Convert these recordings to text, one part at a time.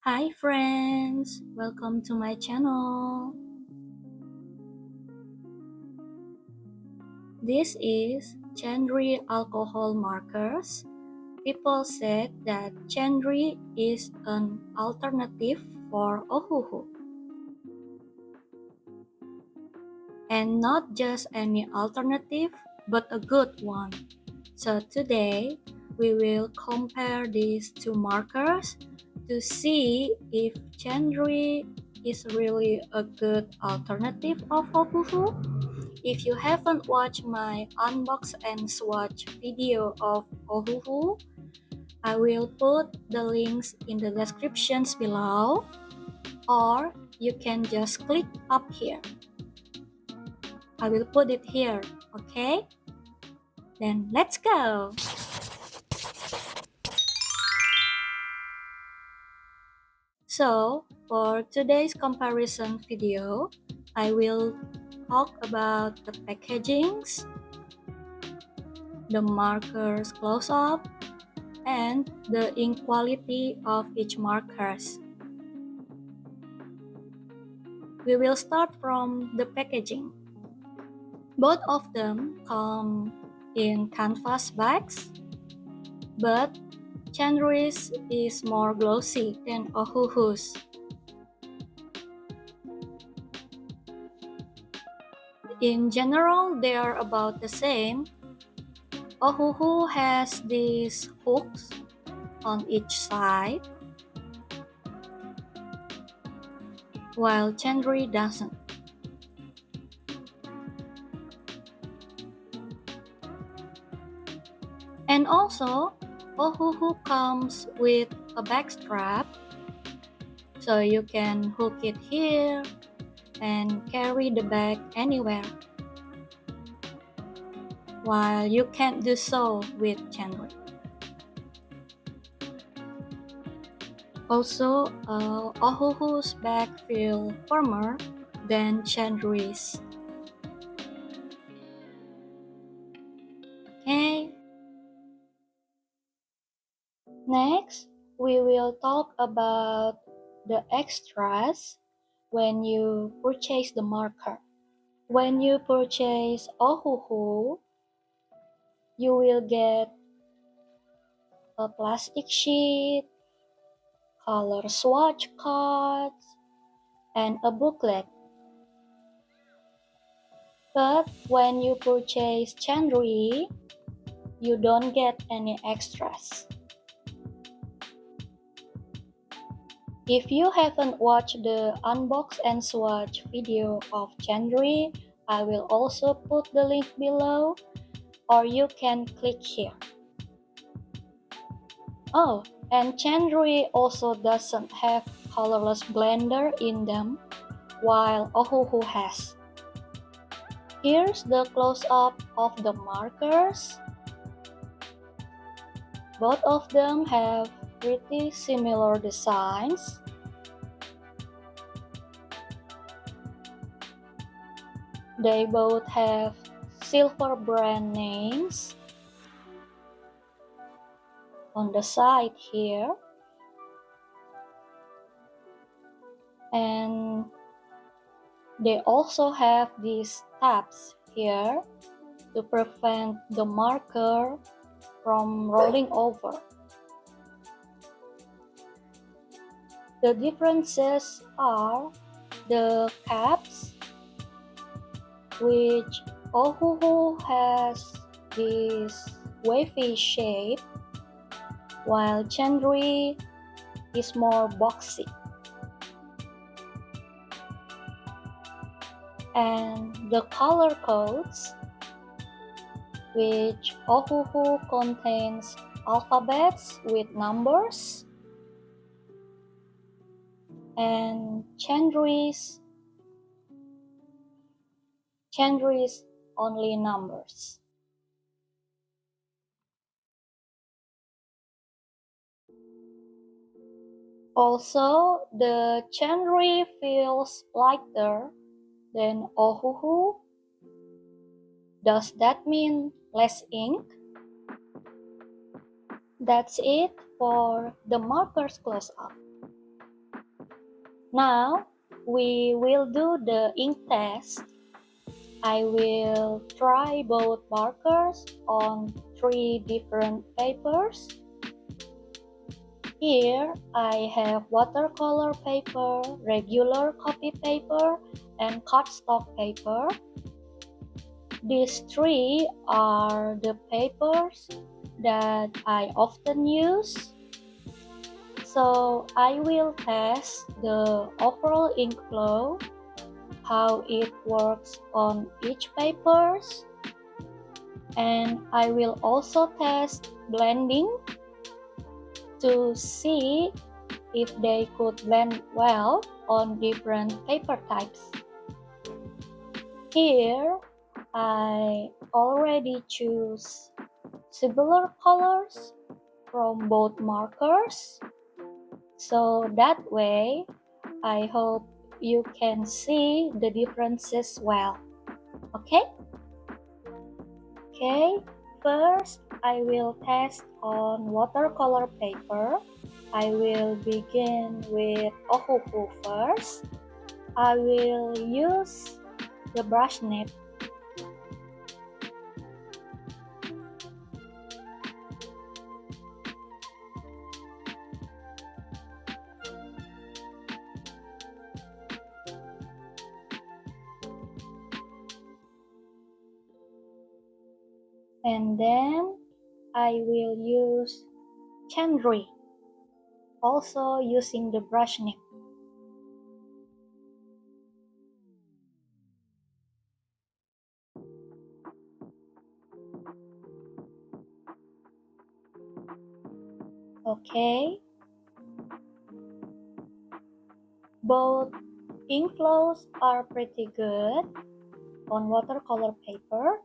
Hi friends, welcome to my channel. This is Chen Rui alcohol markers. People said that Chen Rui is an alternative for OHUHU. And not just any alternative, but a good one. So today, we will compare these two markers to see if Chen Rui is really a good alternative of OHUHU. If you haven't watched my unbox and swatch video of OHUHU, I will put the links in the descriptions below, or you can just click up here. I will put it here, okay? Then let's go! So, for today's comparison video, I will talk about the packagings, the markers close-up, and the ink quality of each markers. We will start from the packaging. Both of them come in canvas bags, but Chen Rui's is more glossy than OHUHU's. In general, they are about the same. OHUHU has these hooks on each side, while Chen Rui doesn't. And also, OHUHU comes with a back strap, so you can hook it here and carry the bag anywhere, while you can't do so with Chen Rui. Also, OHUHU's bag feel firmer than Chen Rui's. Okay. Next, we will talk about the extras when you purchase the marker. When you purchase OHUHU, you will get a plastic sheet, color swatch cards, and a booklet. But when you purchase Chen Rui, you don't get any extras. If you haven't watched the unbox and swatch video of Chen Rui, I will also put the link below, or you can click here. Oh, and Chen Rui also doesn't have colorless blender in them, while OHUHU has. Here's the close-up of the markers. Both of them have pretty similar designs. They both have silver brand names on the side here, and they also have these tabs here to prevent the marker from rolling over. The differences are the caps, which OHUHU has this wavy shape, while Chen Rui is more boxy. And the color codes, which OHUHU contains alphabets with numbers, and Chen Rui's only numbers. Also, the Chen Rui feels lighter than OHUHU. Does that mean less ink? That's it for the markers close-up. Now we will do the ink test. I will try both markers on 3 different papers. Here I have watercolor paper, regular copy paper, and cardstock paper. These 3 are the papers that I often use. So I will test the overall ink flow, how it works on each papers, and I will also test blending to see if they could blend well on different paper types. Here I already choose similar colors from both markers, so that way I hope you can see the differences well. Okay? Okay, first I will test on watercolor paper. I will begin with OHUHU first. I will use the brush nib. And then I will use Chen Rui, also using the brush nib. Okay, both ink flows are pretty good on watercolor paper.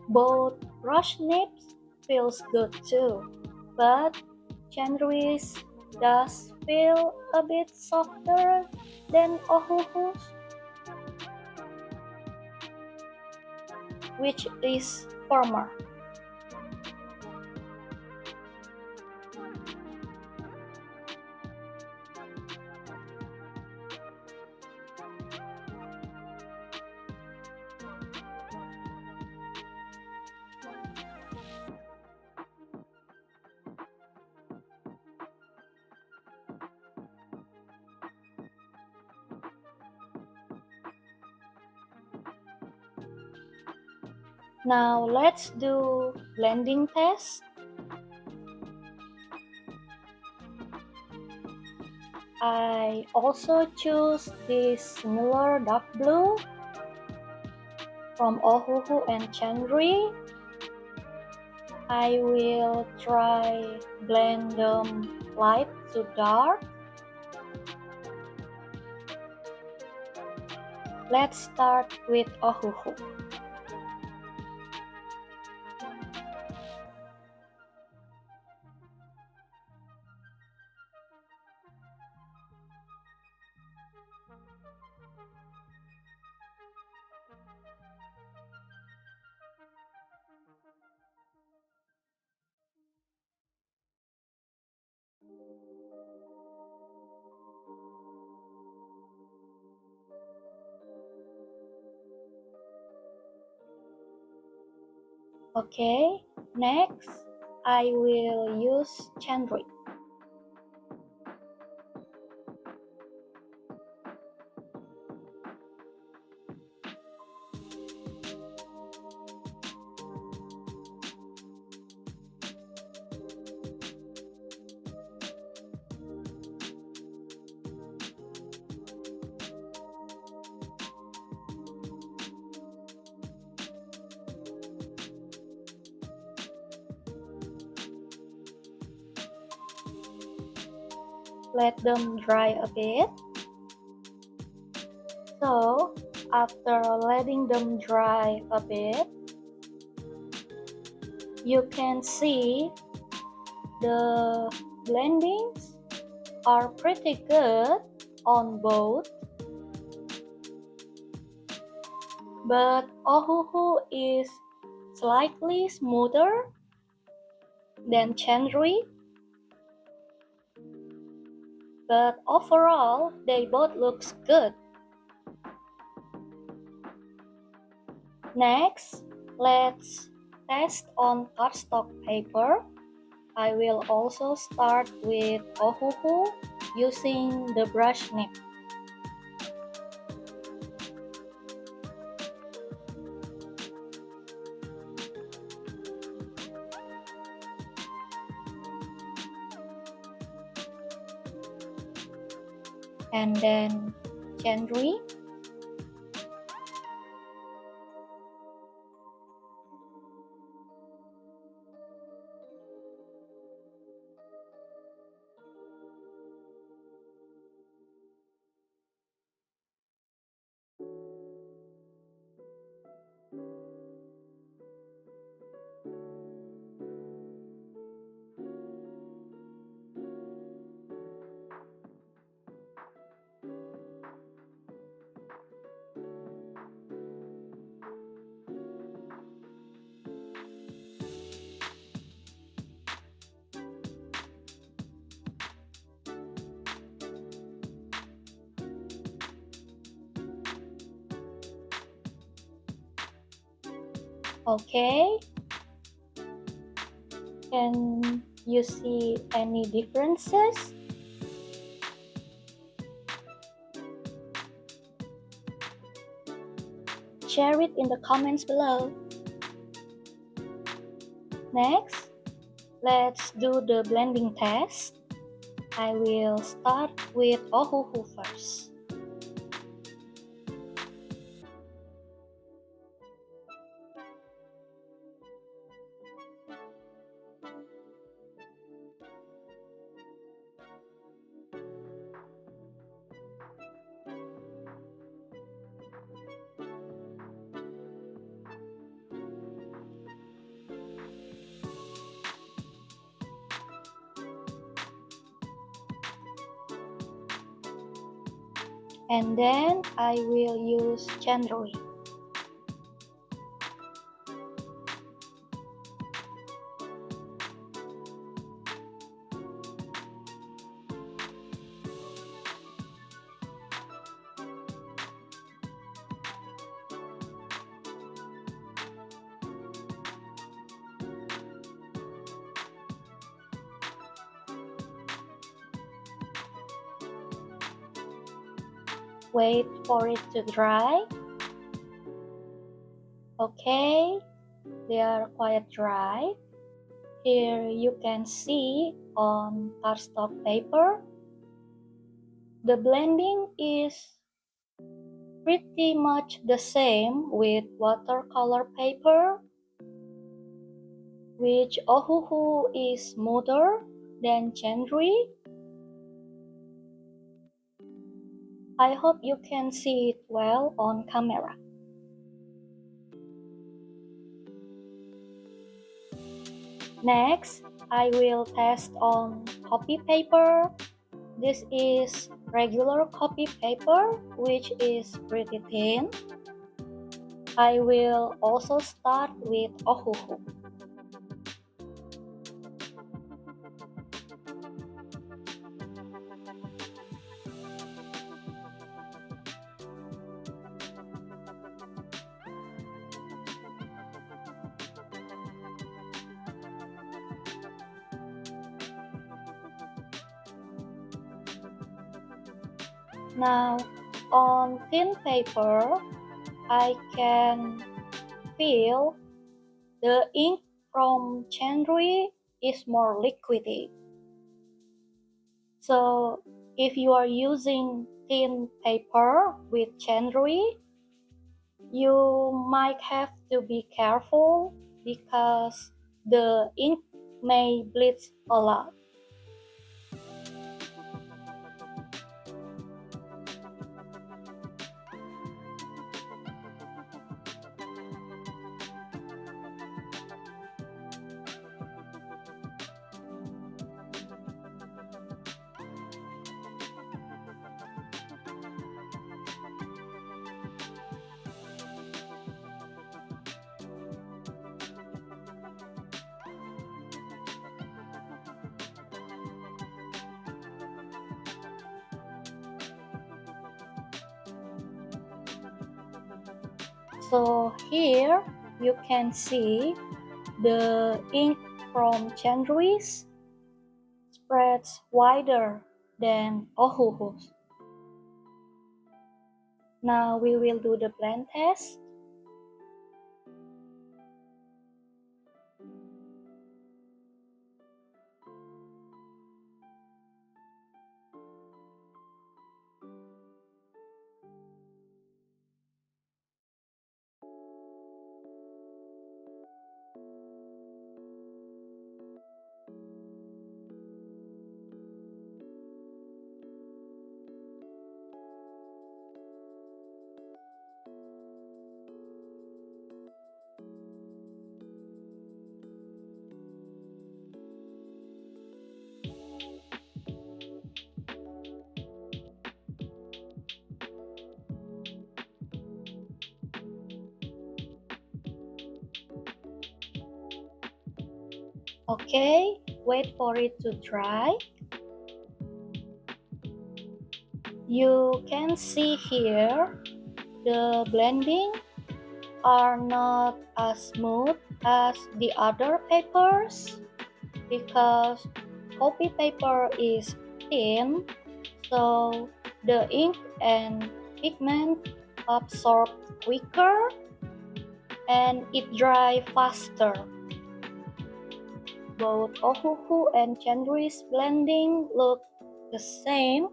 Both brush nibs feels good too, but Chen Rui's does feel a bit softer than OHUHU's, which is firmer. Now let's do blending test. I also choose this similar dark blue from OHUHU and Chen Rui. I will try blend them light to dark. Let's start with OHUHU. Okay, next I will use Chen Rui. Let them dry a bit. So, after letting them dry a bit, you can see The blendings are pretty good on both, but OHUHU is slightly smoother than Chen Rui. But overall, they both look good. Next, let's test on cardstock paper. I will also start with OHUHU using the brush nib. And then Chen Rui. Okay. Can you see any differences? Share it in the comments below. Next, let's do the blending test. I will start with OHUHU first. And then I will use Chen Rui. Wait for it to dry. Okay, they are quite dry. Here you can see on cardstock paper, the blending is pretty much the same with watercolor paper, which OHUHU is smoother than Chen Rui. I hope you can see it well on camera. Next, I will test on copy paper. This is regular copy paper, which is pretty thin. I will also start with OHUHU. Now, on thin paper, I can feel the ink from Chen Rui is more liquidy. So, if you are using thin paper with Chen Rui, you might have to be careful because the ink may bleed a lot. So here you can see the ink from Chen Rui's spreads wider than OHUHU's. Now we will do the blend test. Okay, wait for it to dry. You can see here the blending are not as smooth as the other papers because copy paper is thin, so the ink and pigment absorb quicker and it dry faster. Both OHUHU and Chen Rui's blending look the same.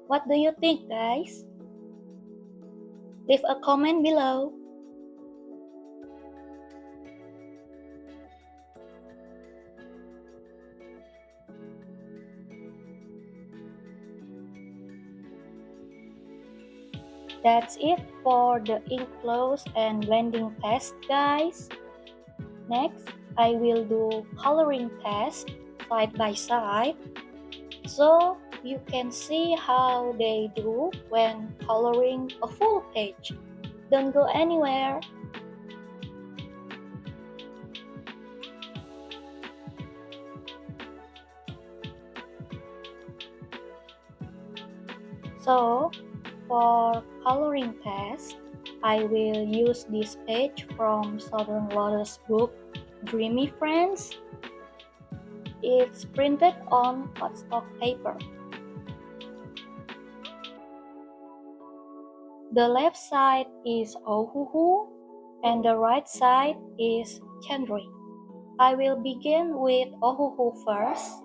What do you think, guys? Leave a comment below. That's it for the ink flows and blending test, guys. Next, I will do coloring test side by side so you can see how they do when coloring a full page. Don't go anywhere. So, for coloring test, I will use this page from Southern Lotus book, Dreamy Friends. It's printed on cardstock paper. The left side is OHUHU and the right side is Chen Rui. I will begin with OHUHU first.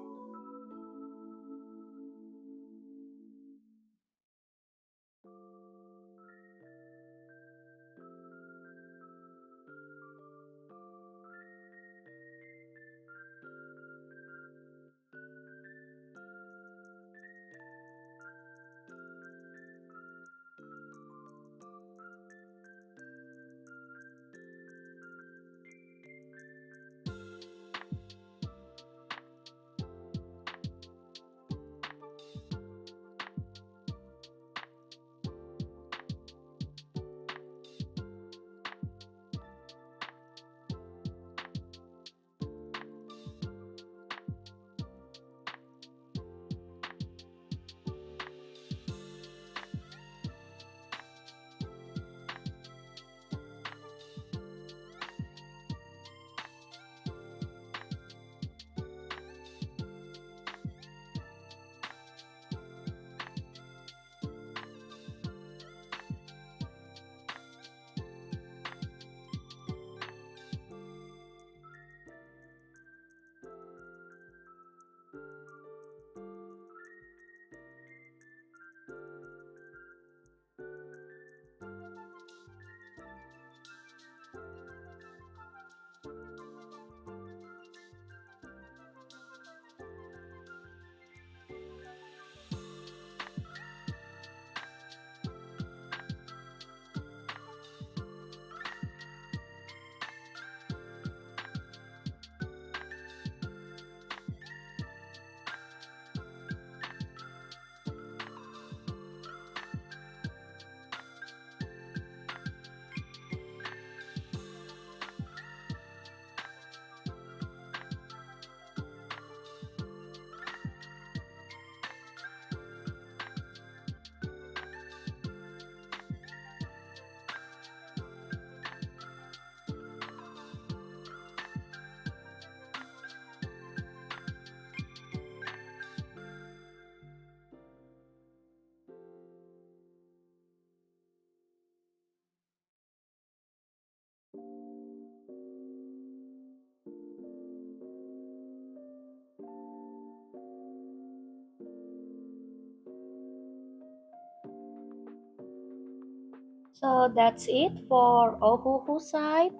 So that's it for OHUHU side.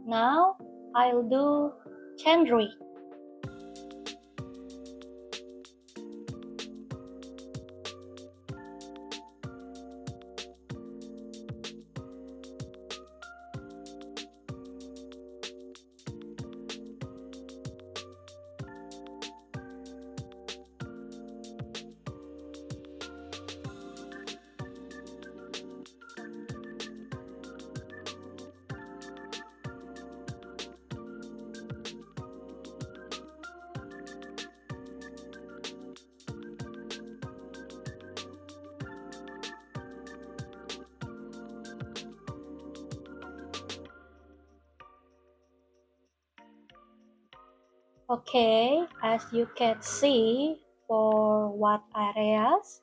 Now I'll do Chen Rui. Okay, as you can see, for what areas,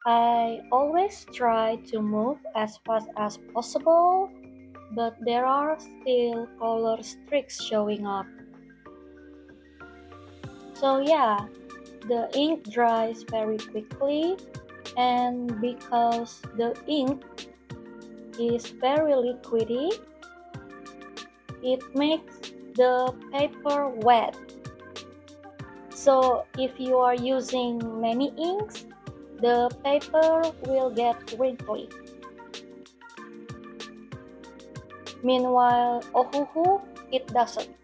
I always try to move as fast as possible, but there are still color streaks showing up. So yeah, the ink dries very quickly, and because the ink is very liquidy, it makes the paper wet. So if you are using many inks, the paper will get wrinkly. Meanwhile, OHUHU, it doesn't.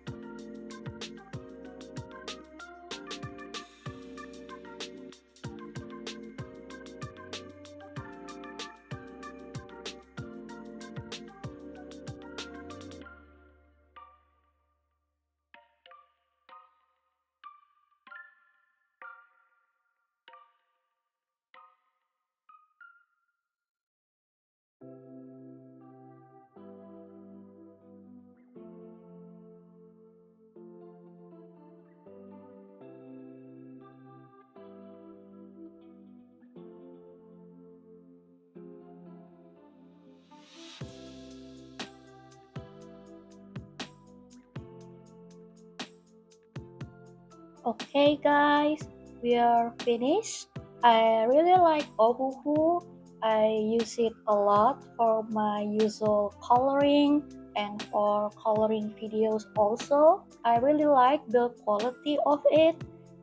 Okay guys, we are finished. I really like OHUHU. I use it a lot for my usual coloring and for coloring videos also. I really like the quality of it.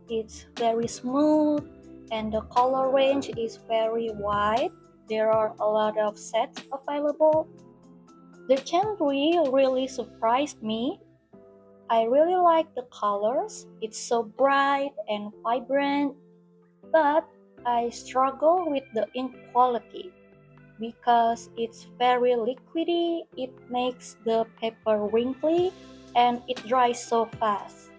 It's very smooth and the color range is very wide. There are a lot of sets available. The Chen Rui really surprised me. I really like the colors. It's so bright and vibrant, but I struggle with the ink quality because it's very liquidy. It makes the paper wrinkly and it dries so fast.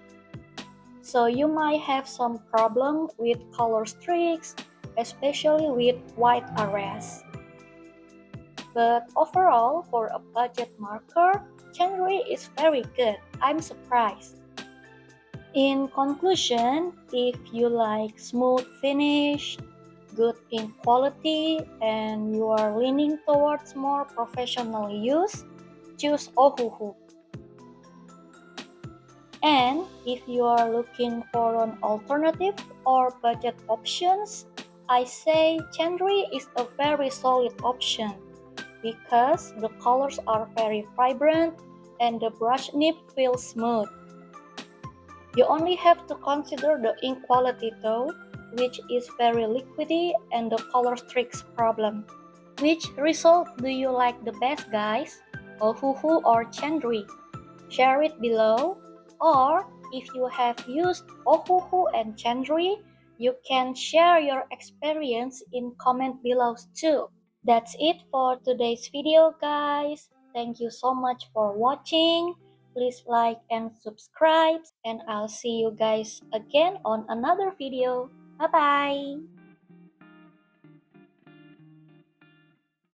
So you might have some problem with color streaks, especially with white areas. But overall, for a budget marker, Chen Rui is very good. I'm surprised. In conclusion, if you like smooth finish, good ink quality, and you are leaning towards more professional use, choose OHUHU. And if you are looking for an alternative or budget options, I say Chen Rui is a very solid option because the colors are very vibrant and the brush nib feels smooth. You only have to consider the ink quality though, which is very liquidy and the color streaks problem. Which result do you like the best guys? OHUHU or Chen Rui? Share it below, or if you have used OHUHU and Chen Rui, you can share your experience in comment below too. That's it for today's video guys. Thank you so much for watching. Please like and subscribe and I'll see you guys again on another video. Bye bye.